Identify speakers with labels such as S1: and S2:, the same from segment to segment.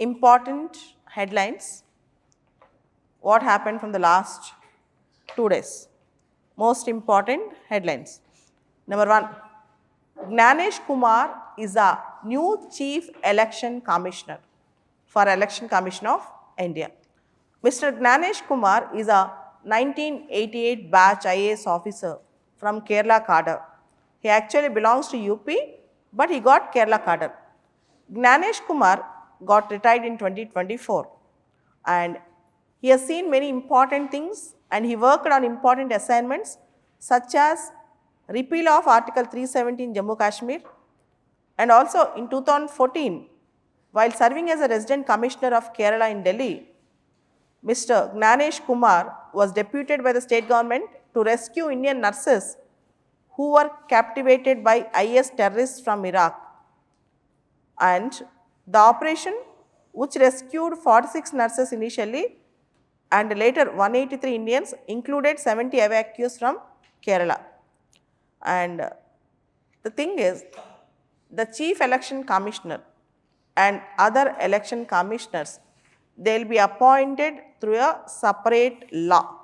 S1: important headlines. What happened from the last 2 days? Most important headlines. Number 1, Gyanesh Kumar is a new Chief Election Commissioner for Election Commission of India. Mr. Gyanesh Kumar is a 1988 batch IAS officer from Kerala cadre. He actually belongs to UP, but he got Kerala cadre. Gyanesh Kumar got retired in 2024 and he has seen many important things and he worked on important assignments such as repeal of Article 370 in Jammu Kashmir, and also in 2014 while serving as a resident commissioner of Kerala in Delhi, Mr. Gyanesh Kumar was deputed by the state government to rescue Indian nurses who were captivated by IS terrorists from Iraq. And the operation, which rescued 46 nurses initially and later 183 Indians, included 70 evacuees from Kerala. And the thing is, the Chief Election Commissioner and other election commissioners, they will be appointed through a separate law.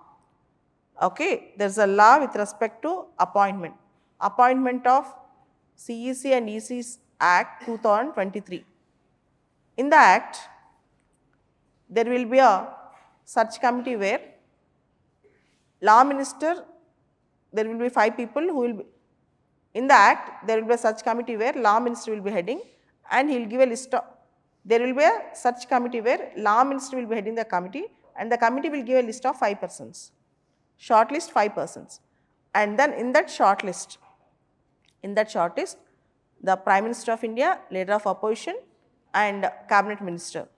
S1: Okay, there is a law with respect to appointment. Appointment of CEC and EC's Act 2023. In the Act, there will be a search committee where law minister, there will be 5 people who will be, in the Act, there will be a search committee where law minister will be heading and he will give a list of, there will be a search committee where law minister will be heading the committee and the committee will give a list of 5 persons, shortlist 5 persons. And then in that shortlist, the Prime Minister of India, Leader of Opposition and Cabinet Minister.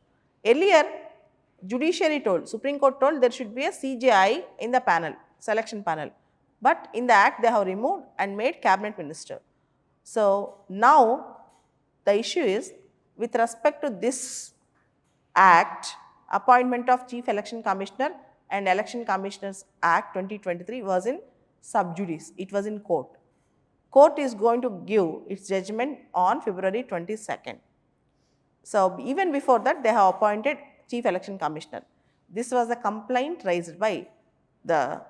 S1: Earlier, Judiciary told, Supreme Court told there should be a CJI in the panel, selection panel. But in the Act, they have removed and made Cabinet Minister. So now the issue is, with respect to this Act, appointment of Chief Election Commissioner and Election Commissioners Act 2023 was in sub judice, it was in court. Court is going to give its judgment on February 22nd. So even before that, they have appointed Chief Election Commissioner. This was a complaint raised by the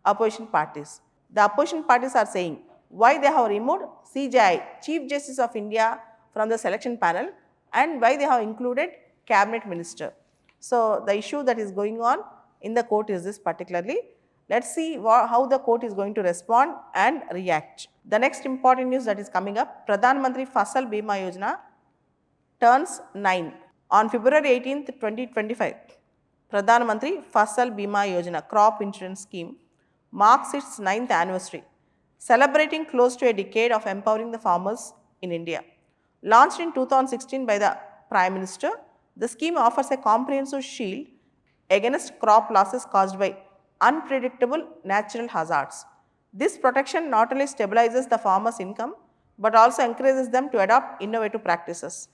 S1: opposition parties. The opposition parties are saying why they have removed CJI, Chief Justice of India, from the selection panel and why they have included Cabinet Minister. So the issue that is going on in the court is this particularly. Let's see how the court is going to respond and react. The next important news that is coming up, Pradhan Mantri Fasal Bima Yojana turns 9. On February 18th, 2025, Pradhan Mantri Fasal Bima Yojana crop insurance scheme marks its 9th anniversary, celebrating close to a decade of empowering the farmers in India. Launched in 2016 by the Prime Minister, the scheme offers a comprehensive shield against crop losses caused by unpredictable natural hazards. This protection not only stabilizes the farmers' income, but also encourages them to adopt innovative practices.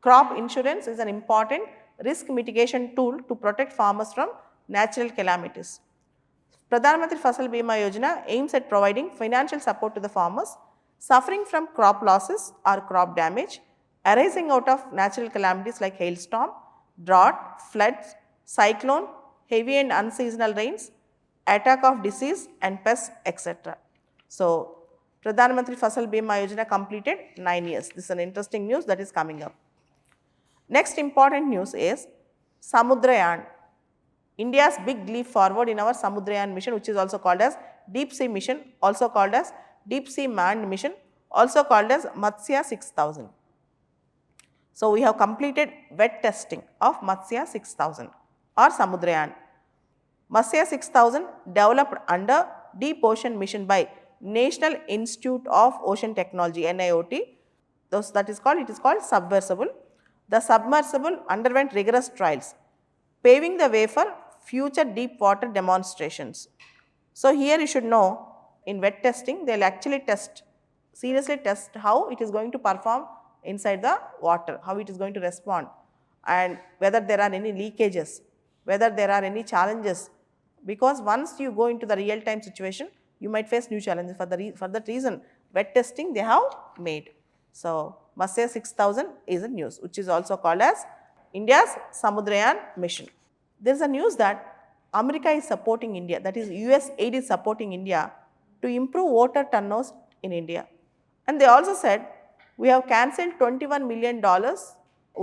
S1: Crop insurance is an important risk mitigation tool to protect farmers from natural calamities. Pradhan Mantri Fasal Bima Yojana aims at providing financial support to the farmers suffering from crop losses or crop damage arising out of natural calamities like hailstorm, drought, floods, cyclone, heavy and unseasonal rains, attack of disease and pests, etc. So, Pradhan Mantri Fasal Bima Yojana completed 9 years. This is an interesting news that is coming up. Next important news is Samudra Yan, India's big leap forward in our Samudra Yan mission, which is also called as Deep Sea Mission, also called as Deep Sea Manned Mission, also called as Matsya 6000. So, we have completed wet testing of Matsya 6000 or Samudra Yan. Matsya 6000 developed under Deep Ocean Mission by National Institute of Ocean Technology, NIOT. It is called submersible. The submersible underwent rigorous trials, paving the way for future deep water demonstrations. So, here you should know, in wet testing, they will actually seriously test how it is going to perform inside the water, how it is going to respond, and whether there are any leakages, whether there are any challenges, because once you go into the real time situation, you might face new challenges. For that reason, wet testing they have made. So, Matsya 6000 is a news, which is also called as India's Samudra Yan mission. There is a news that America is supporting India, that is US aid is supporting India to improve voter turnout in India. And they also said, we have cancelled $21 million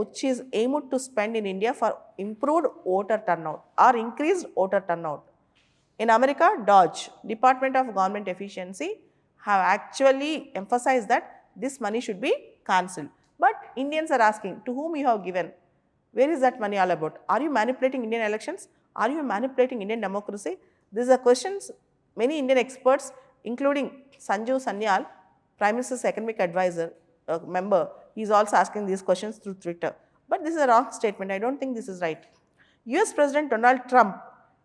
S1: which is aimed to spend in India for improved voter turnout or increased voter turnout. In America, DOGE, Department of Government Efficiency, have actually emphasized that this money should be cancelled. But Indians are asking, to whom you have given? Where is that money all about? Are you manipulating Indian elections? Are you manipulating Indian democracy? These are questions many Indian experts, including Sanjeev Sanyal, Prime Minister's Economic Advisor, member, he is also asking these questions through Twitter. But this is a wrong statement. I don't think this is right. US President Donald Trump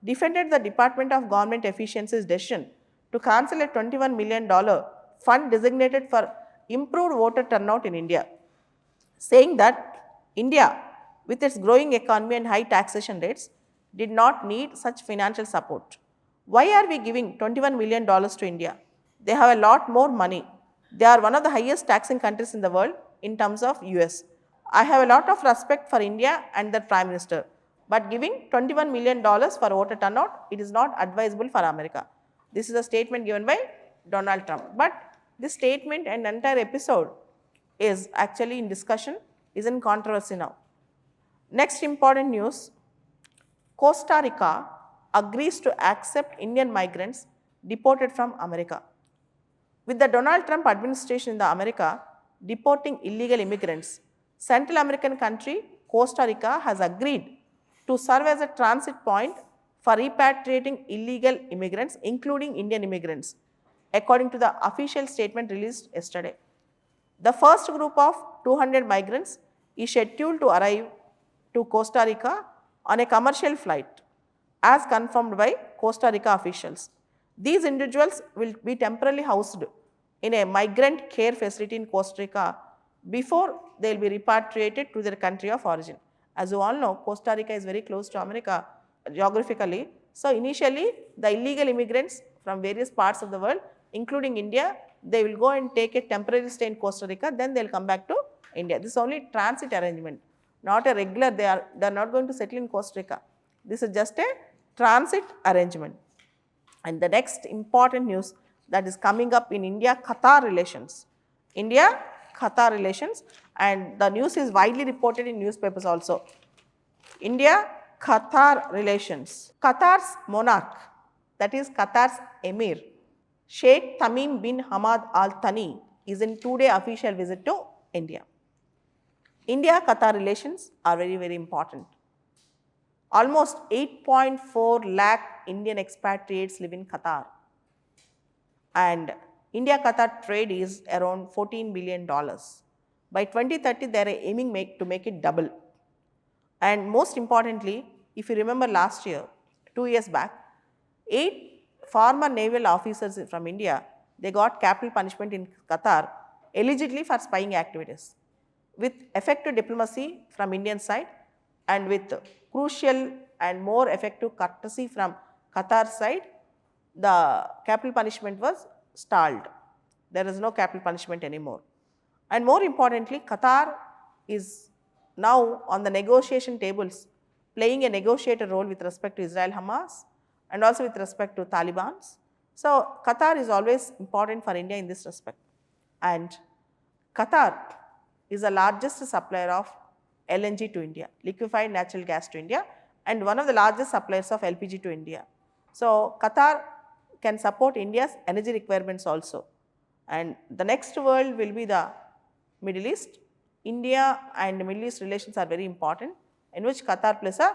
S1: defended the Department of Government Efficiency's decision to cancel a $21 million fund designated for improved voter turnout in India, saying that India, with its growing economy and high taxation rates, did not need such financial support. Why are we giving $21 million to India? They have a lot more money. They are one of the highest taxing countries in the world in terms of US. I have a lot of respect for India and their Prime Minister, but giving $21 million for voter turnout, it is not advisable for America. This is a statement given by Donald Trump. But this statement and entire episode is actually in discussion, is in controversy now. Next important news, Costa Rica agrees to accept Indian migrants deported from America. With the Donald Trump administration in the America deporting illegal immigrants, Central American country Costa Rica has agreed to serve as a transit point for repatriating illegal immigrants, including Indian immigrants, according to the official statement released yesterday. The first group of 200 migrants is scheduled to arrive to Costa Rica on a commercial flight, as confirmed by Costa Rica officials. These individuals will be temporarily housed in a migrant care facility in Costa Rica before they will be repatriated to their country of origin. As you all know, Costa Rica is very close to America geographically. So initially, the illegal immigrants from various parts of the world, including India, they will go and take a temporary stay in Costa Rica, then they will come back to India. This is only transit arrangement, not a regular, they are not going to settle in Costa Rica. This is just a transit arrangement. And the next important news that is coming up in India-Qatar relations. India-Qatar relations, and the news is widely reported in newspapers also. India-Qatar relations. Qatar's monarch, that is Qatar's Emir, Sheikh Tamim bin Hamad Al Thani, is in 2-day official visit to India. India-Qatar relations are very, very important. Almost 8.4 lakh Indian expatriates live in Qatar. And India-Qatar trade is around $14 billion. By 2030, they are aiming to make it double. And most importantly, if you remember last year, 2 years back, 8 former naval officers from India, they got capital punishment in Qatar, allegedly for spying activities. With effective diplomacy from Indian side and with crucial and more effective courtesy from Qatar side, the capital punishment was stalled. There is no capital punishment anymore. And more importantly, Qatar is now on the negotiation tables playing a negotiator role with respect to Israel-Hamas and also with respect to Taliban. So Qatar is always important for India in this respect. And Qatar is the largest supplier of LNG to India, liquefied natural gas to India, and one of the largest suppliers of LPG to India. So Qatar can support India's energy requirements also. And the next world will be the Middle East. India and Middle East relations are very important, in which Qatar plays a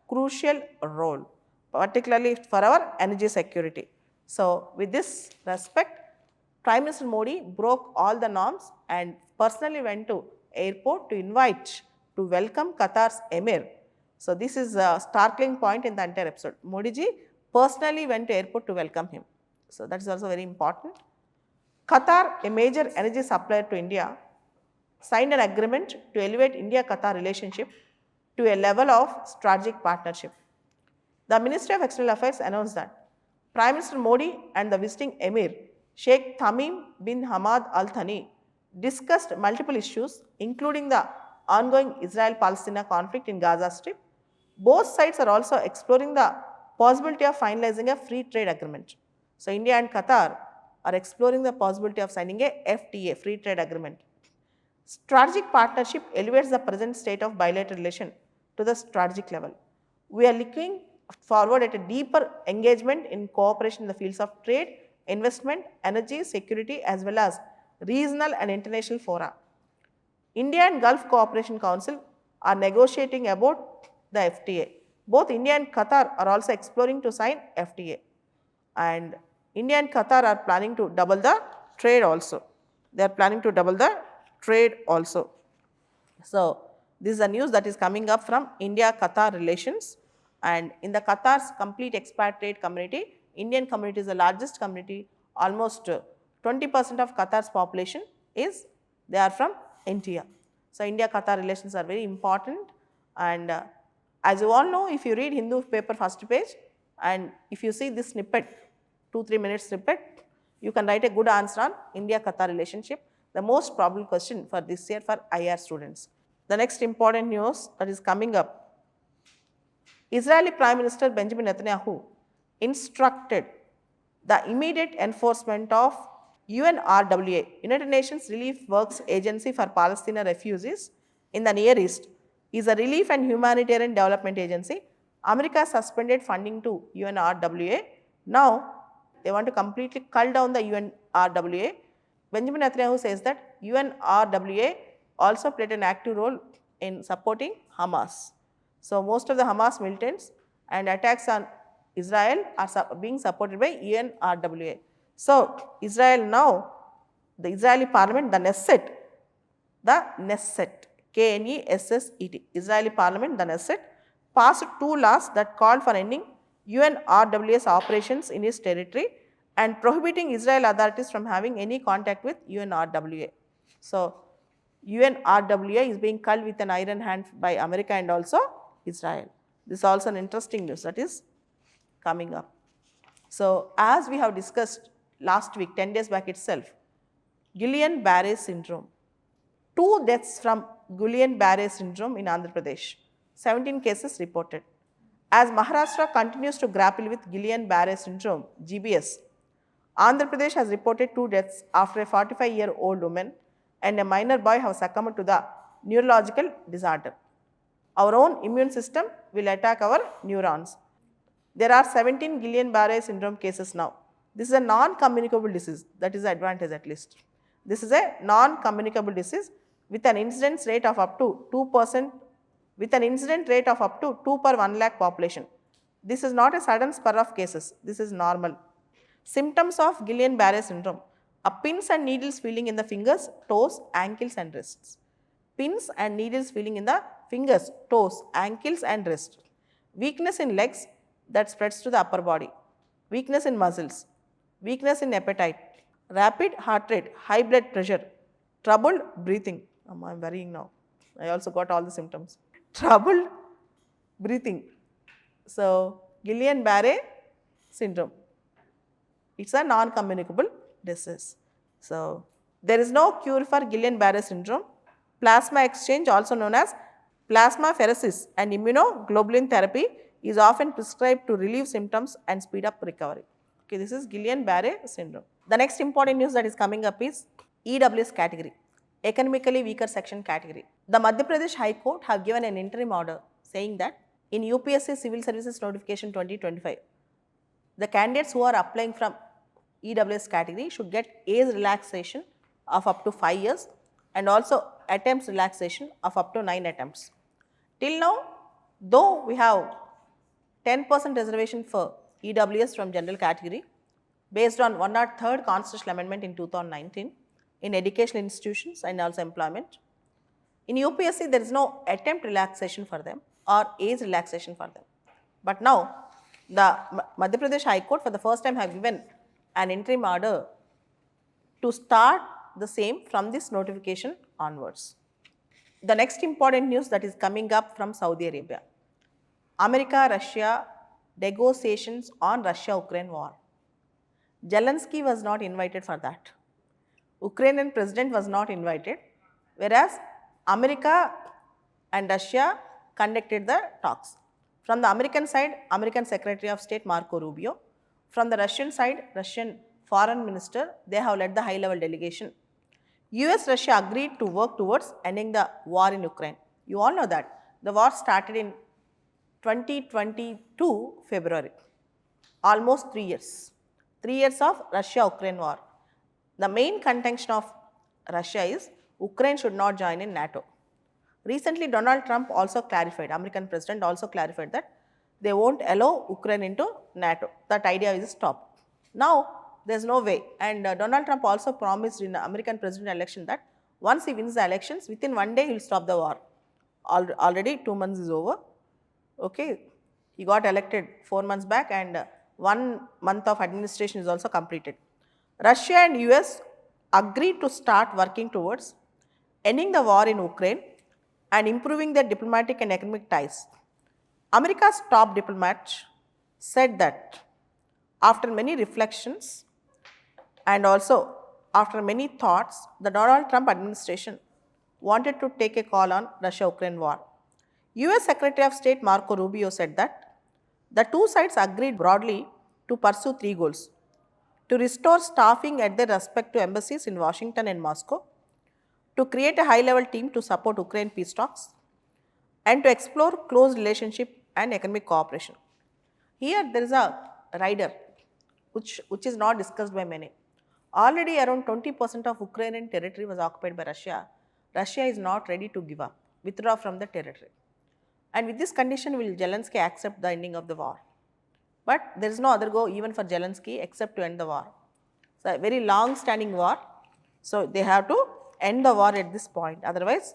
S1: crucial role, particularly for our energy security. So with this respect, Prime Minister Modi broke all the norms and personally went to airport to invite, to welcome Qatar's Emir. So this is a startling point in the entire episode. Modi ji personally went to airport to welcome him. So that is also very important. Qatar, a major energy supplier to India, signed an agreement to elevate India-Qatar relationship to a level of strategic partnership. The Ministry of External Affairs announced that Prime Minister Modi and the visiting Emir, Sheikh Tamim bin Hamad Al Thani, discussed multiple issues, including the ongoing Israel-Palestina conflict in Gaza Strip. Both sides are also exploring the possibility of finalizing a free trade agreement. So India and Qatar are exploring the possibility of signing a FTA, free trade agreement. Strategic partnership elevates the present state of bilateral relation to the strategic level. We are looking forward at a deeper engagement in cooperation in the fields of trade, investment, energy, security, as well as regional and international fora. India and Gulf Cooperation Council are negotiating about the FTA. Both India and Qatar are also exploring to sign FTA. And India and Qatar are planning to double the trade also. They are planning to double the trade also. So, this is a news that is coming up from India-Qatar relations, and in the Qatar's complete expatriate community, Indian community is the largest community. Almost 20% of Qatar's population they are from India. So, India-Qatar relations are very important, and as you all know, if you read Hindu paper first page and if you see this snippet, 2-3 minutes snippet, you can write a good answer on India-Qatar relationship, the most probable question for this year for IR students. The next important news that is coming up, Israeli Prime Minister Benjamin Netanyahu instructed the immediate enforcement of UNRWA, United Nations Relief Works Agency for Palestinian Refugees in the Near East, is a relief and humanitarian development agency. America suspended funding to UNRWA. Now, they want to completely cull down the UNRWA. Benjamin Netanyahu says that UNRWA also played an active role in supporting Hamas. So, most of the Hamas militants and attacks on Israel are being supported by UNRWA. So, Israel now, the Israeli parliament, the Knesset, Knesset, Israeli parliament, the Knesset, passed 2 laws that called for ending UNRWA's operations in its territory and prohibiting Israel authorities from having any contact with UNRWA. So, UNRWA is being culled with an iron hand by America and also Israel. This is also an interesting news that is coming up. So, as we have discussed last week, 10 days back itself, Guillain-Barré syndrome. 2 deaths from Guillain-Barré syndrome in Andhra Pradesh, 17 cases reported. As Maharashtra continues to grapple with Guillain-Barré syndrome, GBS, Andhra Pradesh has reported 2 deaths after a 45-year-old woman and a minor boy have succumbed to the neurological disorder. Our own immune system will attack our neurons. There are 17 Guillain-Barré syndrome cases now. This is a non-communicable disease. That is the advantage at least. This is a non-communicable disease with an incidence rate of up to 2%, with an incident rate of up to 2 per 1 lakh population. This is not a sudden spur of cases. This is normal. Symptoms of Guillain-Barré syndrome are pins and needles feeling in the fingers, toes, ankles and wrists. Pins and needles feeling in the fingers, toes, ankles and wrists. Weakness in legs that spreads to the upper body. Weakness in muscles. Weakness in appetite. Rapid heart rate, high blood pressure. Troubled breathing. I'm worrying now. I also got all the symptoms. Troubled breathing. So, Guillain-Barré syndrome. It's a non-communicable disease. So, there is no cure for Guillain-Barré syndrome. Plasma exchange, also known as plasmapheresis and immunoglobulin therapy, is often prescribed to relieve symptoms and speed up recovery. Okay, this is Guillain-Barré syndrome. The next important news that is coming up is EWS category, economically weaker section category. The Madhya Pradesh High Court have given an interim order saying that in UPSC Civil Services Notification 2025, the candidates who are applying from EWS category should get age relaxation of up to 5 years and also attempts relaxation of up to 9 attempts. Till now, though we have 10% reservation for EWS from general category based on 103rd Constitutional Amendment in 2019 in educational institutions and also employment. In UPSC, there is no attempt relaxation for them or age relaxation for them. But now, the Madhya Pradesh High Court for the first time have given an interim order to start the same from this notification onwards. The next important news that is coming up from Saudi Arabia. America-Russia negotiations on Russia-Ukraine war. Zelensky was not invited for that. Ukrainian president was not invited, whereas America and Russia conducted the talks. From the American side, American Secretary of State Marco Rubio. From the Russian side, Russian Foreign Minister, they have led the high-level delegation. US-Russia agreed to work towards ending the war in Ukraine. You all know that. The war started in 2022 February. Almost 3 years. 3 years of Russia-Ukraine war. The main contention of Russia is Ukraine should not join in NATO. Recently, Donald Trump also clarified, American president also clarified that they won't allow Ukraine into NATO. That idea is stopped. Now, there's no way. And Donald Trump also promised in the American presidential election that once he wins the elections, within 1 day he will stop the war. Already 2 months is over. Okay, he got elected 4 months back and 1 month of administration is also completed. Russia and US agreed to start working towards ending the war in Ukraine and improving their diplomatic and economic ties. America's top diplomat said that after many reflections and also after many thoughts, the Donald Trump administration wanted to take a call on Russia-Ukraine war. US Secretary of State Marco Rubio said that the two sides agreed broadly to pursue 3 goals: to restore staffing at their respective embassies in Washington and Moscow, to create a high-level team to support Ukraine peace talks, and to explore close relationship and economic cooperation. Here there is a rider which is not discussed by many. Already around 20% of Ukrainian territory was occupied by Russia. Russia is not ready to give up, withdraw from the territory. And with this condition, will Zelensky accept the ending of the war? But there is no other go even for Zelensky except to end the war. It's a very long-standing war. So they have to end the war at this point. Otherwise,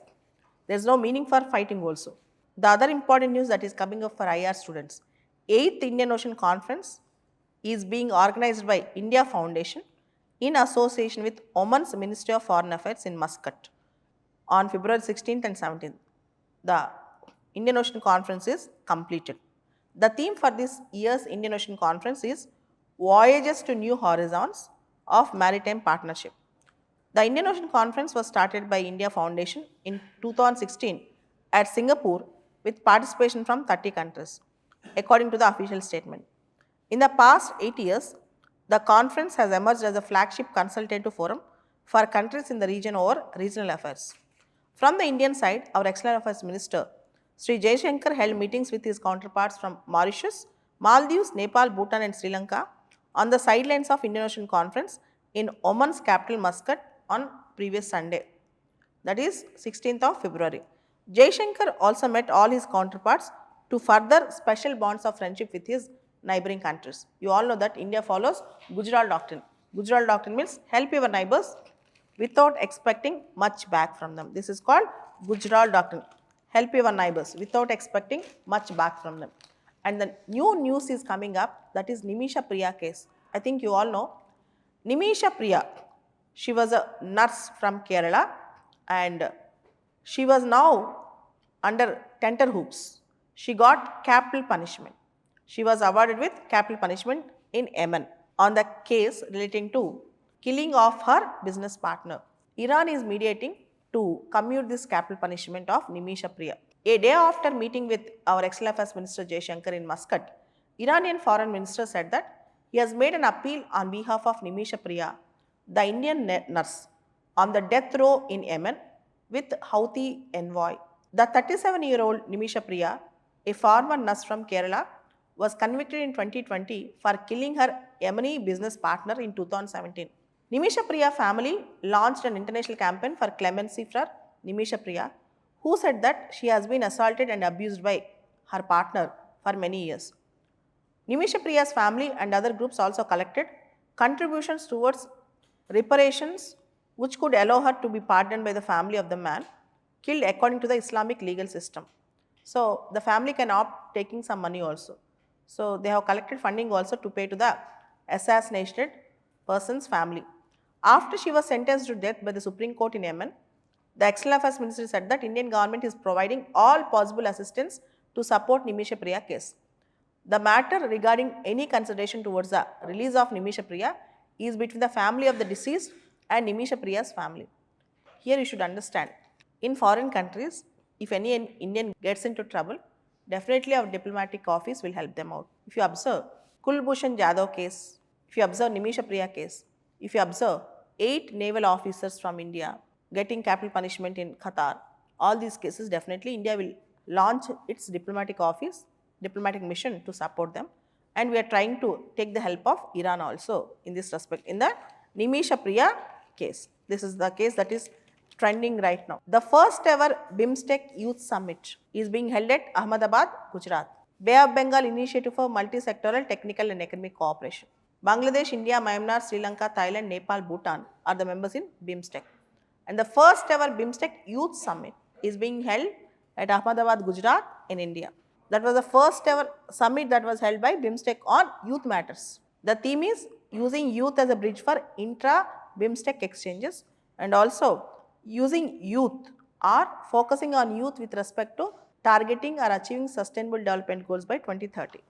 S1: there is no meaning for fighting also. The other important news that is coming up for IR students, 8th Indian Ocean Conference is being organized by India Foundation in association with Oman's Ministry of Foreign Affairs in Muscat on February 16th and 17th. The Indian Ocean Conference is completed. The theme for this year's Indian Ocean Conference is Voyages to New Horizons of Maritime Partnership. The Indian Ocean Conference was started by India Foundation in 2016 at Singapore with participation from 30 countries, according to the official statement. In the past 8 years, the conference has emerged as a flagship consultative forum for countries in the region over regional affairs. From the Indian side, our External Affairs Minister, Sri Jaishankar, held meetings with his counterparts from Mauritius, Maldives, Nepal, Bhutan and Sri Lanka on the sidelines of Indian Ocean Conference in Oman's capital Muscat on previous Sunday, that is 16th of February. Jaishankar also met all his counterparts to further special bonds of friendship with his neighboring countries. You all know that India follows Gujarat Doctrine. Gujarat Doctrine means help your neighbors without expecting much back from them. This is called Gujarat Doctrine. Help your neighbors without expecting much back from them. And the new news is coming up, that is Nimisha Priya case. I think you all know. Nimisha Priya, she was a nurse from Kerala and she was now under tenterhooks. She got capital punishment. She was awarded with capital punishment in Yemen on the case relating to killing of her business partner. Iran is mediating to commute this capital punishment of Nimisha Priya. A day after meeting with our External Affairs Minister Jaishankar in Muscat, Iranian Foreign Minister said that he has made an appeal on behalf of Nimisha Priya, the Indian nurse, on the death row in Yemen with Houthi envoy. The 37-year-old Nimisha Priya, a former nurse from Kerala, was convicted in 2020 for killing her Yemeni business partner in 2017. Nimisha Priya family launched an international campaign for clemency for Nimisha Priya, who said that she has been assaulted and abused by her partner for many years. Nimisha Priya's family and other groups also collected contributions towards reparations which could allow her to be pardoned by the family of the man killed according to the Islamic legal system. So the family can opt taking some money also. So they have collected funding also to pay to the assassinated person's family. After she was sentenced to death by the Supreme Court in Yemen, the External Affairs Ministry said that Indian government is providing all possible assistance to support Nimisha Priya case. The matter regarding any consideration towards the release of Nimisha Priya is between the family of the deceased and Nimisha Priya's family. Here you should understand, in foreign countries, If any Indian gets into trouble, definitely our diplomatic office will help them out. If you observe Kulbhushan Jadhav case, if you observe Nimisha Priya case, if you observe 8 naval officers from India getting capital punishment in Qatar, all these cases, definitely India will launch its diplomatic office, diplomatic mission to support them, and we are trying to take the help of Iran also in this respect in the Nimisha Priya case. This is the case that is trending right now. The first ever BIMSTEC Youth Summit is being held at Ahmedabad, Gujarat. Bay of Bengal Initiative for Multi-Sectoral Technical and Economic Cooperation. Bangladesh, India, Myanmar, Sri Lanka, Thailand, Nepal, Bhutan are the members in BIMSTEC. And the first ever BIMSTEC Youth Summit is being held at Ahmedabad, Gujarat in India. That was the first ever summit that was held by BIMSTEC on youth matters. The theme is using youth as a bridge for intra-BIMSTEC exchanges, and also using youth or focusing on youth with respect to targeting or achieving sustainable development goals by 2030.